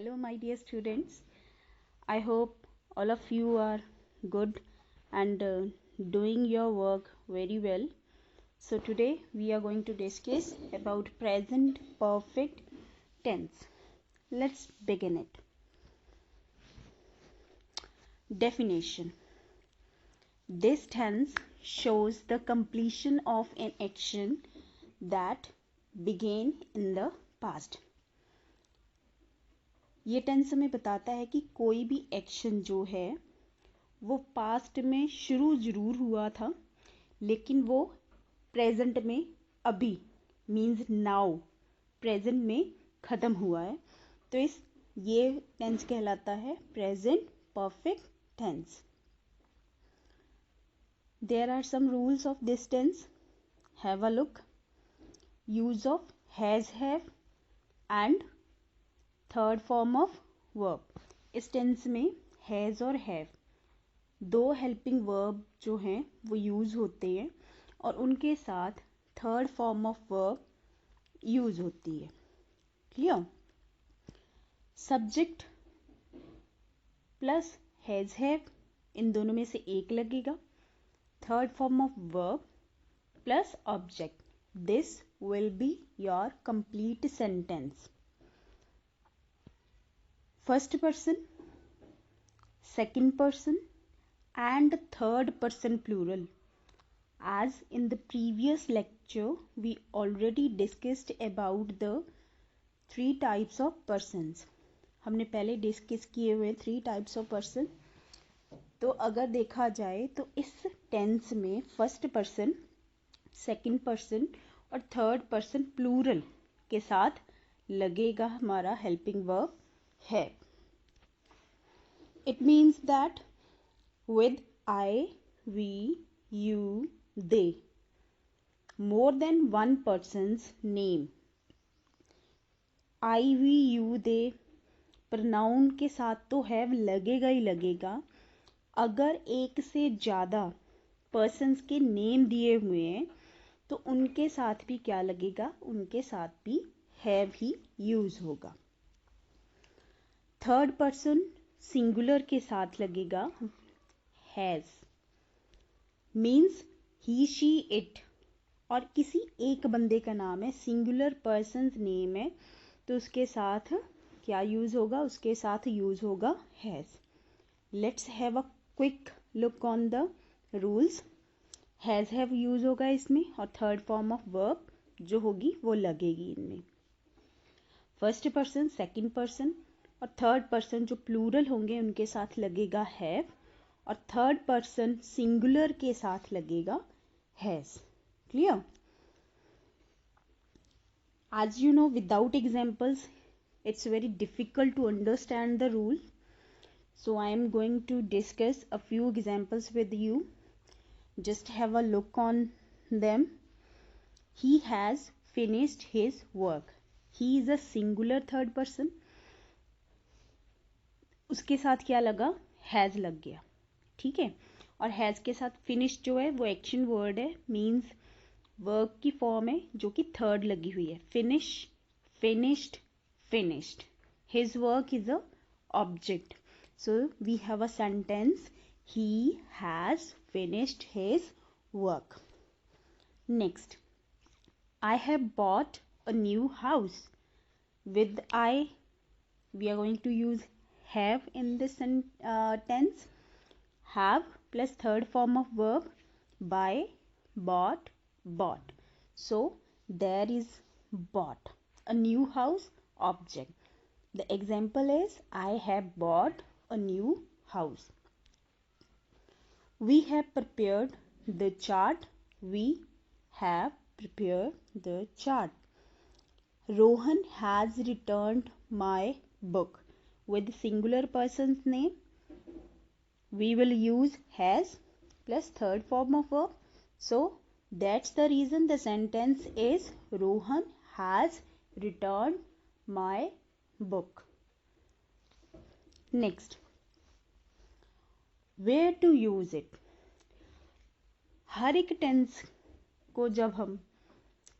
Hello, my dear students. I hope all of you are good and doing your work very well. So today we are going to discuss about present perfect tense. Let's begin it. Definition. This tense shows the completion of an action that began in the past. ये टेंस हमें बताता है कि कोई भी action जो है वो पास्ट में शुरू जरूर हुआ था लेकिन वो प्रेजेंट में अभी मीन्स नाउ प्रेजेंट में ख़त्म हुआ है, तो ये टेंस कहलाता है present perfect tense. There are some rules of this tense. Have a look. Use of has, have and third form of verb. इस टेंस में हैज़ और हैव दो हेल्पिंग वर्ब जो हैं वो यूज़ होते हैं और उनके साथ third form of verb use होती है. Clear? Subject plus has, have इन दोनों में से एक लगेगा. Third form of verb plus object. This will be your complete sentence. First person, second person and third person plural. As in the previous lecture, we already discussed about the three types of persons. हमने पहले discuss किए हुए three types of person. तो अगर देखा जाए तो इस टेंस में फर्स्ट पर्सन, सेकंड पर्सन और थर्ड पर्सन प्लूरल के साथ लगेगा हमारा हेल्पिंग वर्ब है. It means that with I, we, you, they, more than one person's name. I, we, you, they pronoun के साथ तो हैव लगेगा ही लगेगा. अगर एक से ज़्यादा पर्सन्स के नेम दिए हुए हैं तो उनके साथ भी क्या लगेगा, उनके साथ भी हैव ही यूज होगा. थर्ड पर्सन सिंगुलर के साथ लगेगा has. Means he, she, it और किसी एक बंदे का नाम है, सिंगुलर पर्सन्स नेम है, तो उसके साथ क्या यूज होगा, उसके साथ यूज होगा has. Let's have a quick look on the rules. Has, have use होगा इसमें और थर्ड फॉर्म ऑफ वर्ब जो होगी वो लगेगी इनमें. फर्स्ट पर्सन, सेकंड पर्सन और थर्ड पर्सन जो प्लूरल होंगे उनके साथ लगेगा हैव और थर्ड पर्सन सिंगुलर के साथ लगेगा has. Clear? As you know, without examples it's very difficult to understand the rule, so I am going to discuss a few examples with you. Just have a look on them. He has finished his work. He is a singular third person. उसके साथ क्या लगा, has लग गया. ठीक है, और has के साथ फिनिश जो है वो एक्शन वर्ड है, मीन्स वर्ब की फॉर्म है जो कि थर्ड लगी हुई है. Finish, finished, finished. His work is a object, so we have a sentence he has finished his work. Next, I have bought a new house. With I we are going to use have in this tense. Have plus third form of verb buy, bought, bought. So there is bought a new house object. The example is I have bought a new house. We have prepared the chart. We have prepared the chart. Rohan has returned my book. With singular person's name we will use has plus third form of verb, so that's the reason the sentence is Rohan has returned my book. Next, where to use it. हर एक tense को जब हम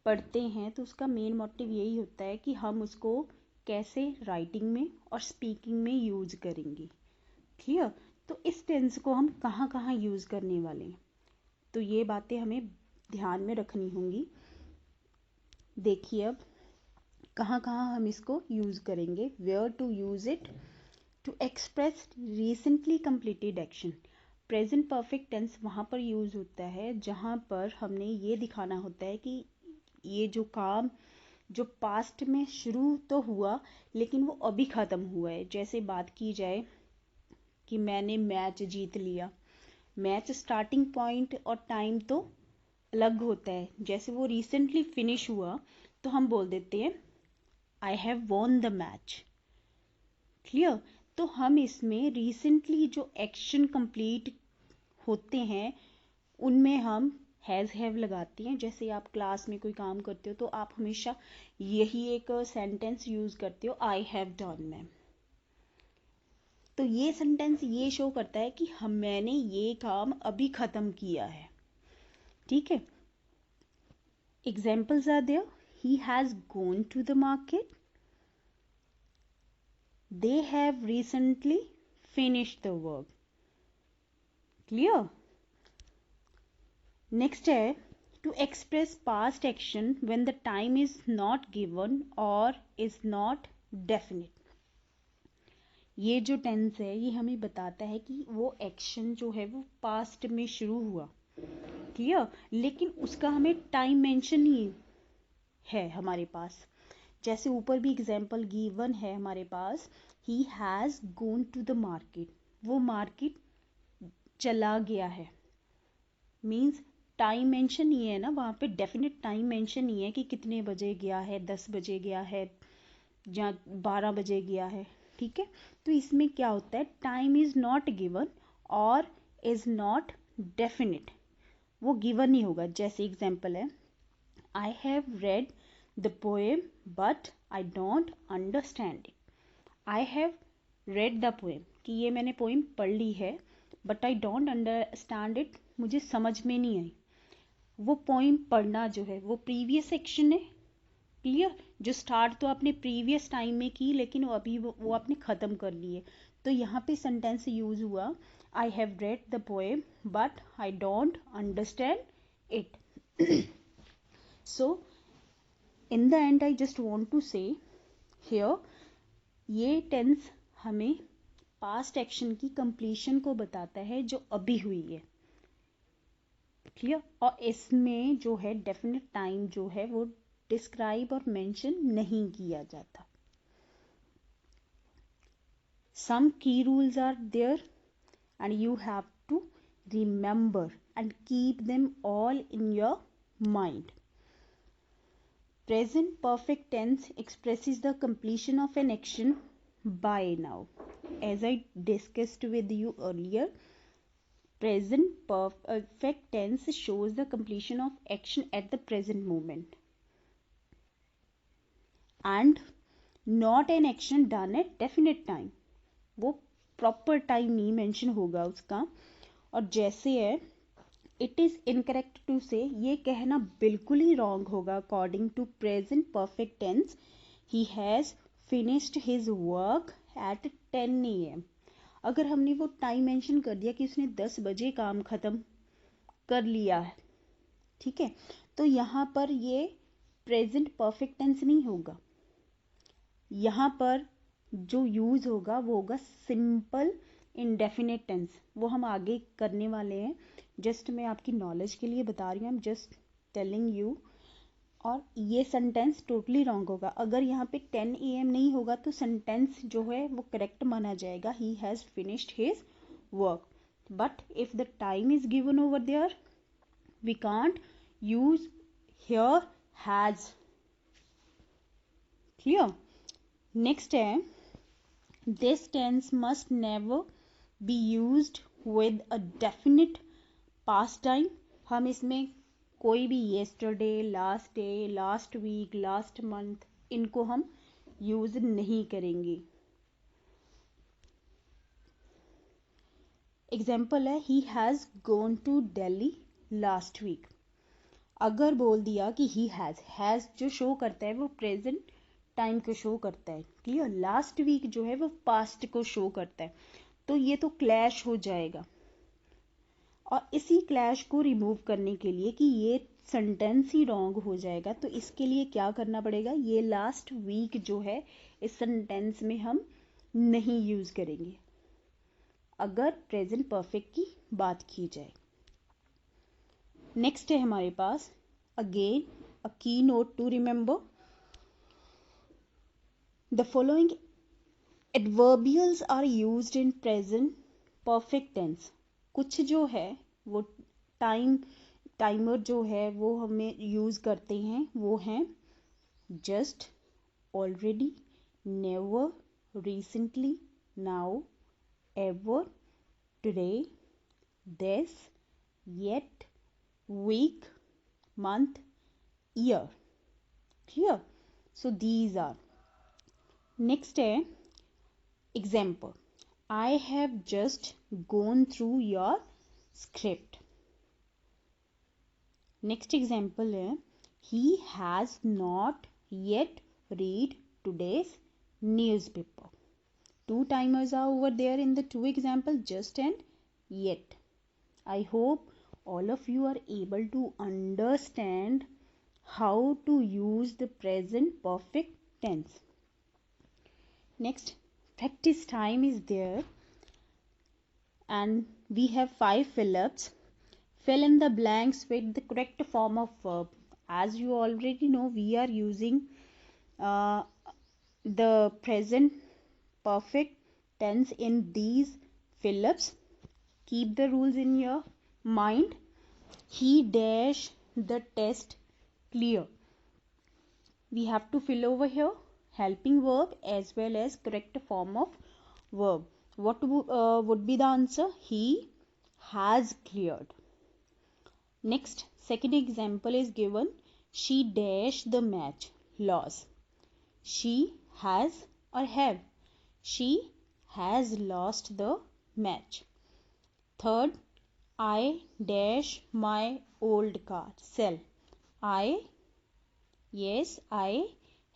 पढ़ते हैं तो उसका main motive यही होता है कि हम उसको कैसे राइटिंग में और स्पीकिंग में यूज करेंगे। क्लियर? तो इस टेंस को हम कहाँ कहाँ यूज करने वाले हैं, तो ये बातें हमें ध्यान में रखनी होंगी। देखिए अब कहाँ कहाँ हम इसको यूज करेंगे। Where to use it, to express recently completed action. Present perfect tense वहाँ पर यूज होता है जहाँ पर हमने ये दिखाना होता है कि ये जो काम जो पास्ट में शुरू तो हुआ लेकिन वो अभी ख़त्म हुआ है। जैसे बात की जाए कि मैंने मैच जीत लिया, मैच स्टार्टिंग पॉइंट और टाइम तो अलग होता है। जैसे वो रिसेंटली फिनिश हुआ तो हम बोल देते हैं I have won the match. Clear? तो हम इसमें रिसेंटली जो एक्शन कंप्लीट होते हैं उनमें हम हैज़ हैव लगाते हैं। जैसे आप क्लास में कोई काम करते हो तो आप हमेशा यही एक सेंटेंस यूज करते हो, आई हैव डन मैम। तो ये सेंटेंस ये शो करता है कि मैंने ये काम अभी खत्म किया है। ठीक है? Examples are there, he has gone to the market, they have recently finished the work. Clear? Next है to express past action when the time is not given or is not definite. ये जो tense है ये हमें बताता है कि वो एक्शन जो है वो पास्ट में शुरू हुआ। क्लियर? लेकिन उसका हमें टाइम मेंशन ही है हमारे पास। जैसे ऊपर भी एग्जाम्पल गिवन है हमारे पास, he has gone to the market, वो मार्केट चला गया है। मीन्स टाइम मेंशन नहीं है ना वहाँ पे, डेफिनेट टाइम मेंशन नहीं है कि कितने बजे गया है, 10 बजे गया है या 12 बजे गया है। ठीक है? तो इसमें क्या होता है, टाइम इज नॉट गिवन और इज नॉट डेफिनेट, वो गिवन ही होगा। जैसे एग्जाम्पल है, आई have read the poem but I don't understand it. I have read the poem, कि ये मैंने पोएम पढ़ ली है, but I don't understand it, मुझे समझ में नहीं आई। वो पोएम पढ़ना जो है वो प्रीवियस एक्शन है। क्लियर? जो स्टार्ट तो आपने प्रीवियस टाइम में की लेकिन वो अभी वो आपने ख़त्म कर ली है। तो यहाँ पे सेंटेंस यूज हुआ, I have read the poem but I don't understand it. So in the end I just want to say here, ये टेंस हमें पास्ट एक्शन की कंप्लीशन को बताता है जो अभी हुई है। क्लियर? और इसमें जो है डेफिनेट टाइम जो है वो डिस्क्राइब और मेंशन नहीं किया जाता। सम की rules are there and you have to remember and keep them all in your mind. Present perfect tense expresses the completion of an action by now. As I discussed with you earlier, present perfect tense shows the completion of action at the present moment and not an action done at definite time. वो proper time नहीं mention होगा उसका। और जैसे है, it is incorrect to से, ये कहना बिल्कुल ही रॉन्ग होगा। According to present perfect tense, he has finished his work at 10 AM। अगर हमने वो टाइम मेंशन कर दिया कि उसने 10 बजे काम खत्म कर लिया है, ठीक है, तो यहाँ पर ये प्रेजेंट परफेक्ट टेंस नहीं होगा। यहाँ पर जो यूज होगा वो होगा सिंपल इंडेफिनेट टेंस। वो हम आगे करने वाले हैं, जस्ट मैं आपकी नॉलेज के लिए बता रही हूँ, I am just telling you. और ये सेंटेंस टोटली रॉन्ग होगा। अगर यहाँ पे 10 AM नहीं होगा तो सेंटेंस जो है वो करेक्ट माना जाएगा, he has finished his work. But if the time is given over there, we can't use here has. Clear? Next है, this tense must never be used with a definite past time. हम इसमें कोई भी yesterday, last day, last week, last month, इनको हम use नहीं करेंगे। Example है, he has gone to Delhi last week. अगर बोल दिया कि ही हैज़ जो शो करता है वो प्रेजेंट टाइम को शो करता है। क्लियर, लास्ट वीक जो है वो पास्ट को शो करता है, तो ये तो क्लैश हो जाएगा। और इसी क्लैश को रिमूव करने के लिए कि ये सेंटेंस ही रॉन्ग हो जाएगा, तो इसके लिए क्या करना पड़ेगा, ये लास्ट वीक जो है इस सेंटेंस में हम नहीं यूज करेंगे अगर प्रेजेंट परफेक्ट की बात की जाए। नेक्स्ट है हमारे पास again a key note to remember, the following adverbials are used in present perfect tense. कुछ जो है वो टाइमर जो है वो हमें यूज करते हैं, वो हैं just, already, never, recently, now, ever, today, this, yet, week, month, year. Clear? So these are. Next है example. I have just gone through your script. Next example है he has not yet read today's newspaper. Two timers are over there in the two examples, just and yet. I hope all of you are able to understand how to use the present perfect tense. Next, practice time is there and we have 5 fill-ups. Fill in the blanks with the correct form of verb. As you already know, we are using the present perfect tense in these fill-ups. Keep the rules in your mind. He dash the test clear. We have to fill over here helping verb as well as correct form of verb. What would be the answer? He has cleared. Next, second example is given. She dash the match, lost. She has or have. She has lost the match. Third, I dash my old car, sell. I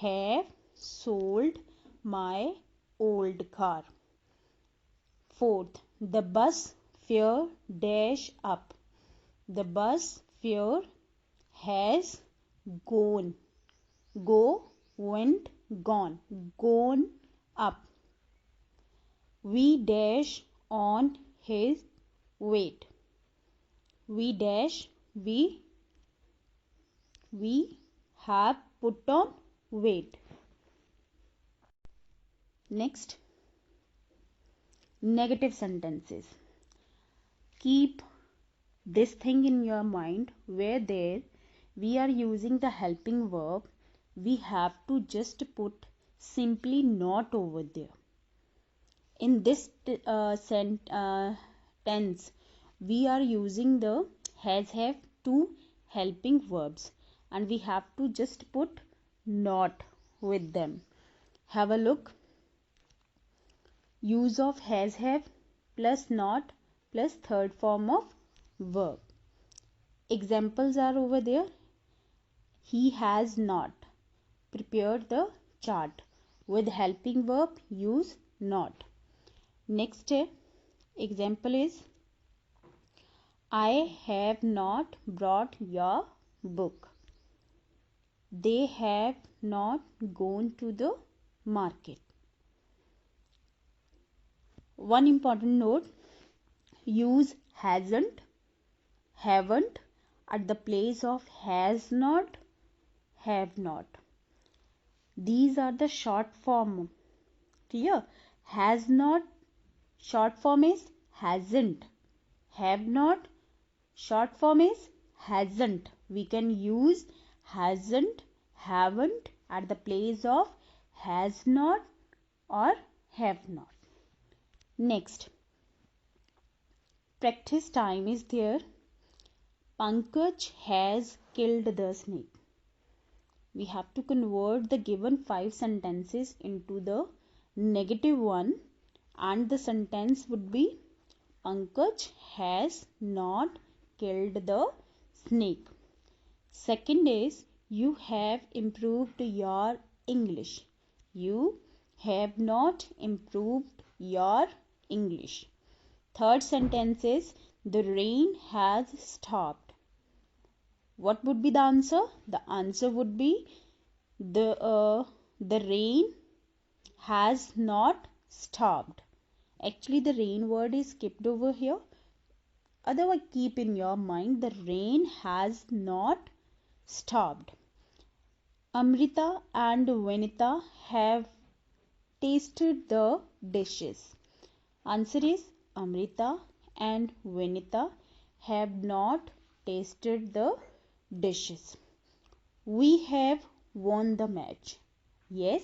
have sold my old car. Fourth, the bus fare dash up. The bus fare has gone. Went, gone up. We dash on his weight. We have put on weight. Next, negative sentences. Keep this thing in your mind where there we are using the helping verb, we have to just put simply not over there. In this tense, we are using the has have two helping verbs and we have to just put not with them. Have a look. Use of has have plus not plus third form of verb. Examples are over there. He has not prepared the chart. With helping verb, use not. Next example is I have not brought your book. They have not gone to the market. One important note, use hasn't, haven't at the place of has not, have not. These are the short form. Clear? Has not, short form is hasn't. Have not, short form is hasn't. We can use hasn't, haven't at the place of has not or have not. Next, practice time is there. Pankaj has killed the snake. We have to convert the given 5 sentences into the negative one and the sentence would be Pankaj has not killed the snake. Second is you have improved your English. You have not improved your English. Third sentence is the rain has stopped. What would be the answer? The answer would be the rain has not stopped. Actually, the rain word is skipped over here. Otherwise, keep in your mind the rain has not stopped. Amrita and Vanita have tasted the dishes. Answer is Amrita and Vanita have not tasted the dishes. We have won the match. Yes,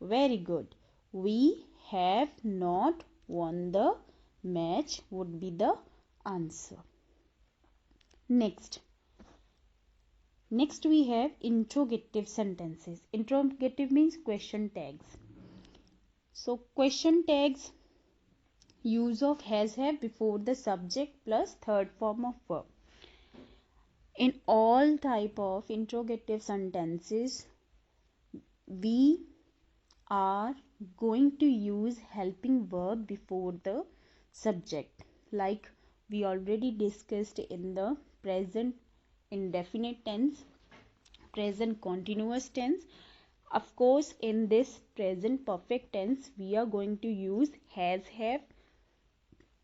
very good. We have not won the match would be the answer. Next we have interrogative sentences. Interrogative means question tags. So question tags, use of has have before the subject plus third form of verb. In all type of interrogative sentences, we are going to use helping verb before the subject, like we already discussed in the present indefinite tense, present continuous tense. Of course, in this present perfect tense, we are going to use has have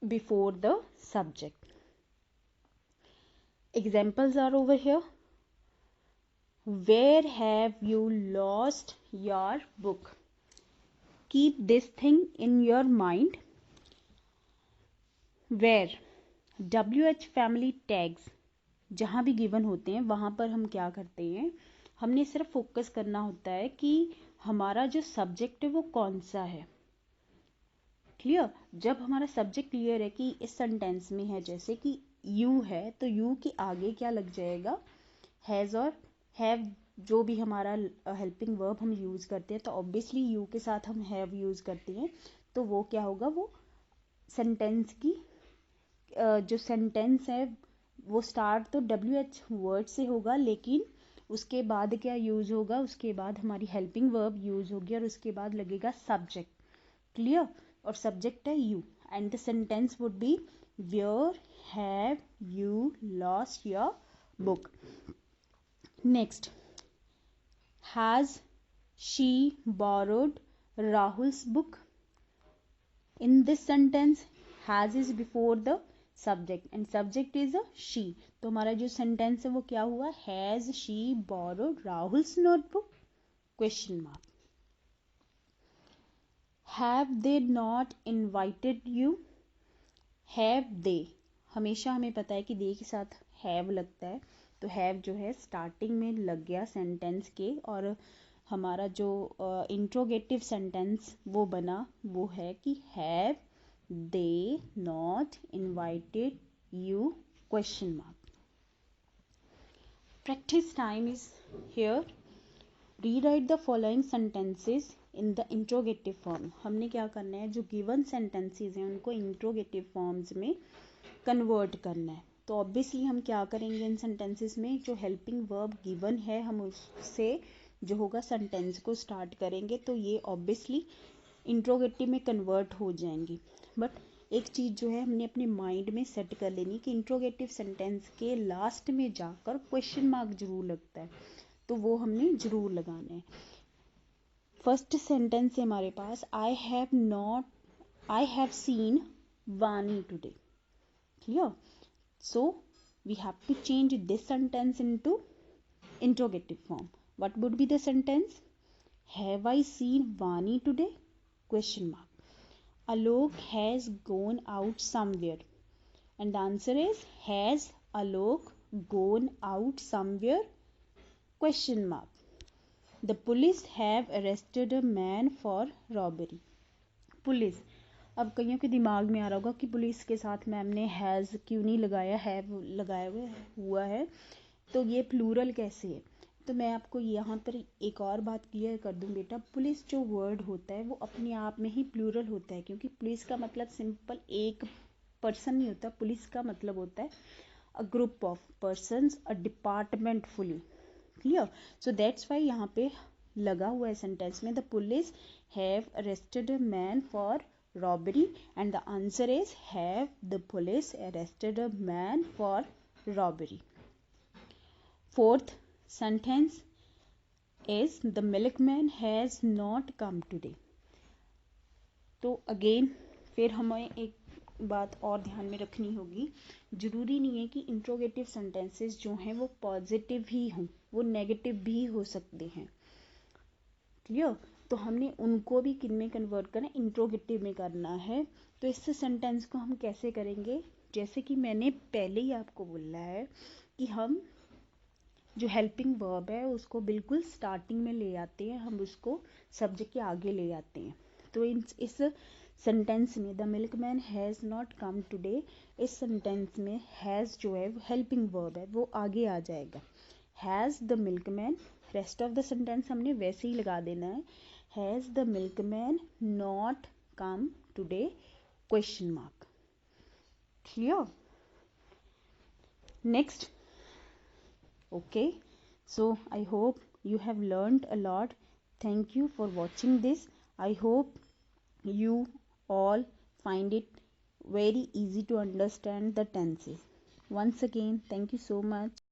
before the subject. Examples are over here. Where have you lost your book? Keep this thing in your mind. Where WH family tags जहाँ भी given होते हैं वहाँ पर हम क्या करते हैं, हमने सिर्फ फोकस करना होता है कि हमारा जो सब्जेक्ट है वो कौन सा है. क्लियर? जब हमारा सब्जेक्ट क्लियर है कि इस सेंटेंस में है, जैसे कि यू है तो यू के आगे क्या लग जाएगा, हैज़ और हैव. जो भी हमारा हेल्पिंग वर्ब हम यूज़ करते हैं तो ऑब्वियसली यू के साथ हम हैव यूज़ करते हैं, तो वो क्या होगा, वो सेंटेंस की जो सेंटेंस है वो स्टार्ट तो WH वर्ड से होगा, लेकिन उसके बाद क्या यूज़ होगा, उसके बाद हमारी हेल्पिंग वर्ब यूज़ होगी और उसके बाद लगेगा सब्जेक्ट. क्लियर? और सब्जेक्ट है you and the sentence would be where have you lost your book. Next, has she borrowed Rahul's book? In this sentence, has is before the subject and subject is a she. तो हमारा जो sentence है वो क्या हुआ, has she borrowed Rahul's notebook? Question mark. Have they not invited you? Have they, हमेशा हमें पता है कि they के साथ have लगता है, तो have जो है स्टार्टिंग में लग गया सेंटेंस के, और हमारा जो इंट्रोगेटिव सेंटेंस वो बना वो है कि have they not invited you, question mark. Practice time is here. Rewrite the following sentences in the interrogative form. हमने क्या करना है, जो गिवन सेंटेंसेस हैं उनको इंट्रोगेटिव फॉर्म्स में कन्वर्ट करना है. तो ऑब्वियसली हम क्या करेंगे, इन सेंटेंसेस में जो हेल्पिंग वर्ब गिवन है हम उससे जो होगा सेंटेंस को स्टार्ट करेंगे, तो ये ऑब्वियसली इंट्रोगेटिव में कन्वर्ट हो जाएंगी. बट एक चीज़ जो है हमने अपने माइंड में सेट कर लेनी कि इंट्रोगेटिव सेंटेंस के लास्ट में जाकर क्वेश्चन मार्क जरूर लगता है, तो वो हमने जरूर लगाना है. फर्स्ट सेंटेंस है हमारे पास, आई हैव सीन वानी today. Clear? So we have to change this sentence into interrogative form. What would be the sentence? Have I seen Vani today? Question mark. Alok has gone out somewhere. And the answer is, has Alok gone out somewhere? Question mark. The police have arrested a man for robbery. Police, अब कईयों के दिमाग में आ रहा होगा कि police के साथ मैम ने हैज़ क्यों नहीं लगाया, हैव लगाया हुआ है, तो ये प्लूरल कैसे है. तो मैं आपको यहाँ पर एक और बात क्लियर कर दूँ बेटा, पुलिस जो वर्ड होता है वो अपने आप में ही प्लूरल होता है, क्योंकि पुलिस का मतलब सिंपल एक पर्सन नहीं होता. पुलिस का मतलब होता है a group of persons, a department fully. Clear? So that's why यहाँ पे लगा हुआ है सेंटेंस में, the police have arrested a man for robbery, and the answer is have the police arrested a man for robbery. Fourth sentence is the milkman has not come today. तो again फिर हमें एक बात और ध्यान में रखनी होगी, जरूरी नहीं है कि इंट्रोगेटिव सेंटेंसेस जो हैं वो पॉजिटिव ही हों, वो नेगेटिव भी हो सकते हैं. क्लियर? तो हमने उनको भी किन में कन्वर्ट करना है, इंट्रोगेटिव में करना है. तो इस सेंटेंस को हम कैसे करेंगे, जैसे कि मैंने पहले ही आपको बोला है कि हम जो हेल्पिंग वर्ब है उसको बिल्कुल स्टार्टिंग में ले आते हैं, हम उसको सब्जेक्ट के आगे ले आते हैं. तो इस सेंटेंस में the milkman has not come today, इस सेंटेंस में हैज़ जो है हेल्पिंग वर्ब है वो आगे आ जाएगा. Has the milkman, rest of the sentence हमने वैसे ही लगा देना है. Has the milkman not come today, question mark. Clear? Next. Okay, so I hope you have learned a lot. Thank you for watching this. I hope you all find it very easy to understand the tenses. Once again, thank you so much.